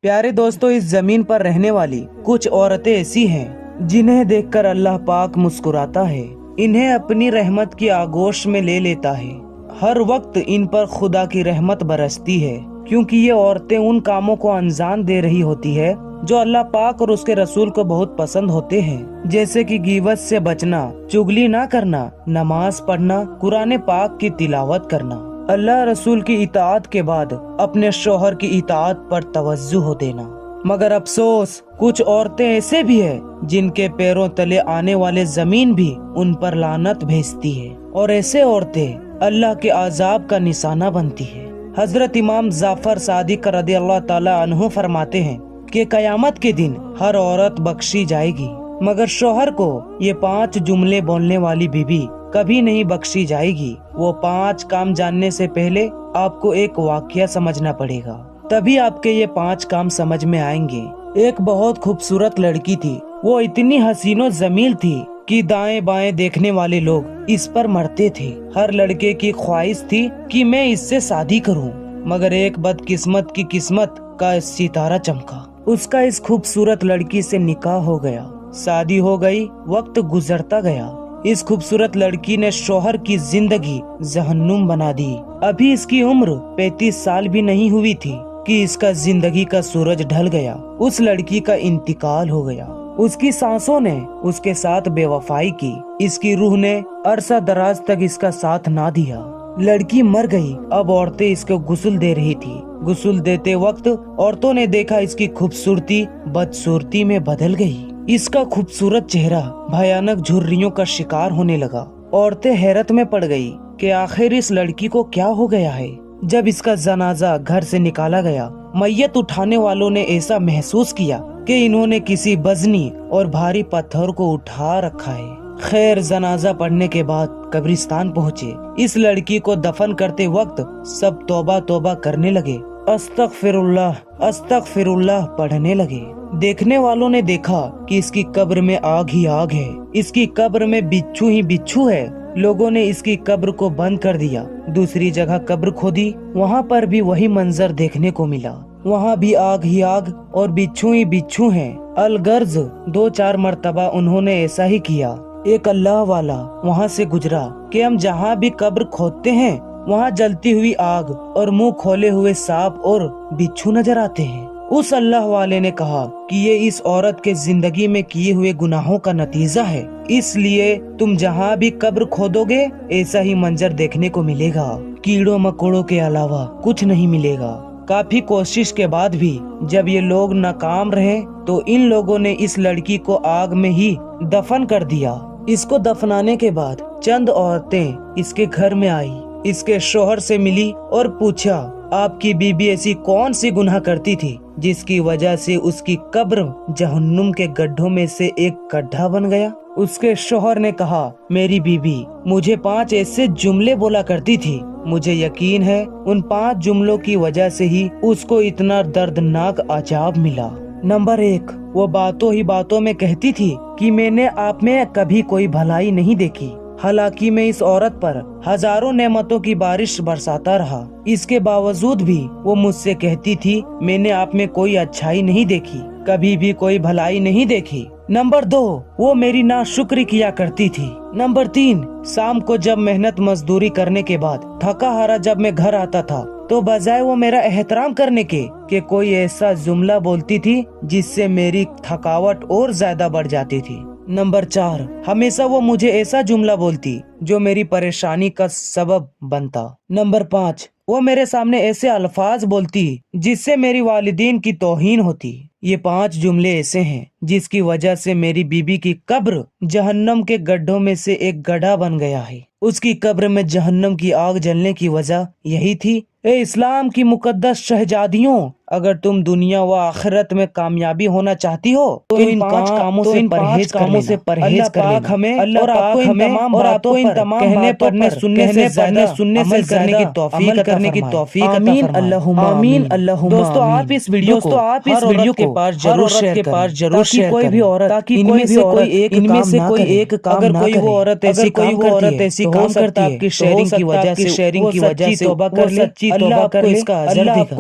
پیارے دوستو، اس زمین پر رہنے والی کچھ عورتیں ایسی ہیں جنہیں دیکھ کر اللہ پاک مسکراتا ہے، انہیں اپنی رحمت کی آغوش میں لے لیتا ہے۔ ہر وقت ان پر خدا کی رحمت برستی ہے، کیونکہ یہ عورتیں ان کاموں کو انجام دے رہی ہوتی ہے جو اللہ پاک اور اس کے رسول کو بہت پسند ہوتے ہیں، جیسے کہ غیبت سے بچنا، چغلی نہ کرنا، نماز پڑھنا، قرآن پاک کی تلاوت کرنا، اللہ رسول کی اطاعت کے بعد اپنے شوہر کی اطاعت پر توجہ دینا۔ مگر افسوس، کچھ عورتیں ایسے بھی ہیں جن کے پیروں تلے آنے والے زمین بھی ان پر لعنت بھیجتی ہے، اور ایسے عورتیں اللہ کے عذاب کا نشانہ بنتی ہے۔ حضرت امام جعفر صادق رضی اللہ تعالی عنہ فرماتے ہیں کہ قیامت کے دن ہر عورت بخشی جائے گی، مگر شوہر کو یہ 5 جملے بولنے والی بیوی کبھی نہیں بخشی جائے گی۔ وہ 5 کام جاننے سے پہلے آپ کو ایک واقعہ سمجھنا پڑے گا، تبھی آپ کے یہ 5 کام سمجھ میں آئیں گے۔ ایک بہت خوبصورت لڑکی تھی، وہ اتنی حسین و جمیل تھی کہ دائیں بائیں دیکھنے والے لوگ اس پر مرتے تھے۔ ہر لڑکے کی خواہش تھی کہ میں اس سے شادی کروں، مگر ایک بدقسمت کی قسمت کا ستارہ چمکا، اس کا اس خوبصورت لڑکی سے نکاح ہو گیا، شادی ہو گئی، وقت گزرتا گیا۔ اس خوبصورت لڑکی نے شوہر کی زندگی جہنم بنا دی۔ ابھی اس کی عمر 35 سال بھی نہیں ہوئی تھی کہ اس کا زندگی کا سورج ڈھل گیا، اس لڑکی کا انتقال ہو گیا۔ اس کی سانسوں نے اس کے ساتھ بے وفائی کی، اس کی روح نے عرصہ دراز تک اس کا ساتھ نہ دیا۔ لڑکی مر گئی، اب عورتیں اس کو غسل دے رہی تھی۔ غسل دیتے وقت عورتوں نے دیکھا اس کی خوبصورتی بدصورتی میں بدل گئی، اس کا خوبصورت چہرہ بھیانک جھریوں کا شکار ہونے لگا۔ عورتیں حیرت میں پڑ گئی کہ آخر اس لڑکی کو کیا ہو گیا ہے۔ جب اس کا جنازہ گھر سے نکالا گیا، میت اٹھانے والوں نے ایسا محسوس کیا کہ انہوں نے کسی وزنی اور بھاری پتھر کو اٹھا رکھا ہے۔ خیر، جنازہ پڑھنے کے بعد قبرستان پہنچے۔ اس لڑکی کو دفن کرتے وقت سب توبہ توبہ کرنے لگے، استغفر اللہ استغفر اللہ پڑھنے لگے۔ دیکھنے والوں نے دیکھا کہ اس کی قبر میں آگ ہی آگ ہے، اس کی قبر میں بچھو ہی بچھو ہے۔ لوگوں نے اس کی قبر کو بند کر دیا، دوسری جگہ قبر کھودی، وہاں پر بھی وہی منظر دیکھنے کو ملا، وہاں بھی آگ ہی آگ اور بچھو ہی بچھو ہیں۔ الغرض 2-4 مرتبہ انہوں نے ایسا ہی کیا۔ ایک اللہ والا وہاں سے گزرا کہ ہم جہاں بھی قبر کھودتے ہیں وہاں جلتی ہوئی آگ اور منہ کھولے ہوئے سانپ اور بچھو نظر آتے ہیں۔ اس اللہ والے نے کہا کہ یہ اس عورت کے زندگی میں کیے ہوئے گناہوں کا نتیجہ ہے، اس لیے تم جہاں بھی قبر کھودو گے ایسا ہی منظر دیکھنے کو ملے گا، کیڑوں مکوڑوں کے علاوہ کچھ نہیں ملے گا۔ کافی کوشش کے بعد بھی جب یہ لوگ ناکام رہے تو ان لوگوں نے اس لڑکی کو آگ میں ہی دفن کر دیا۔ اس کو دفنانے کے بعد چند عورتیں اس کے گھر میں آئی، اس کے شوہر سے ملی اور پوچھا، آپ کی بیوی ایسی کون سی گناہ کرتی تھی جس کی وجہ سے اس کی قبر جہنم کے گڈھوں میں سے ایک گڈھا بن گیا؟ اس کے شوہر نے کہا، میری بیوی مجھے 5 ایسے جملے بولا کرتی تھی، مجھے یقین ہے ان 5 جملوں کی وجہ سے ہی اس کو اتنا دردناک عذاب ملا۔ نمبر 1، وہ باتوں ہی باتوں میں کہتی تھی کہ میں نے آپ میں کبھی کوئی بھلائی نہیں دیکھی، حالانکہ میں اس عورت پر ہزاروں نعمتوں کی بارش برساتا رہا، اس کے باوجود بھی وہ مجھ سے کہتی تھی میں نے آپ میں کوئی اچھائی نہیں دیکھی، کبھی بھی کوئی بھلائی نہیں دیکھی۔ نمبر 2، وہ میری ناشکری کیا کرتی تھی۔ نمبر 3، شام کو جب محنت مزدوری کرنے کے بعد تھکا ہارا جب میں گھر آتا تھا تو بجائے وہ میرا احترام کرنے کے کہ کوئی ایسا جملہ بولتی تھی جس سے میری تھکاوٹ اور زیادہ بڑھ جاتی تھی۔ نمبر 4، ہمیشہ وہ مجھے ایسا جملہ بولتی جو میری پریشانی کا سبب بنتا۔ نمبر 5، وہ میرے سامنے ایسے الفاظ بولتی جس سے میری والدین کی توہین ہوتی۔ یہ 5 جملے ایسے ہیں جس کی وجہ سے میری بیوی کی قبر جہنم کے گڈھوں میں سے ایک گڑھا بن گیا ہے۔ اس کی قبر میں جہنم کی آگ جلنے کی وجہ یہی تھی۔ اے اسلام کی مقدس شہزادیوں، اگر تم دنیا و آخرت میں کامیابی ہونا چاہتی ہو تو ان 5 کاموں سے پرہیز کر لینا۔ اللہ پاک ہمیں اور آپ کو ان تمام باتوں پر کہنے پڑھنے سننے سے کرنے کی توفیق عطا فرمائے۔ آمین اللہم آمین۔ دوستو، آپ اس ویڈیو کے پاس ضرور شیئر کریں تاکہ کوئی بھی عورت ان میں سے کوئی ایک کام نہ کرے۔ اگر کوئی وہ عورت ایسی کام کرتی ہے کہ شیئرنگ کی وجہ سے توبہ کر لے، اللہ آپ کو اس کا اجر دے گا۔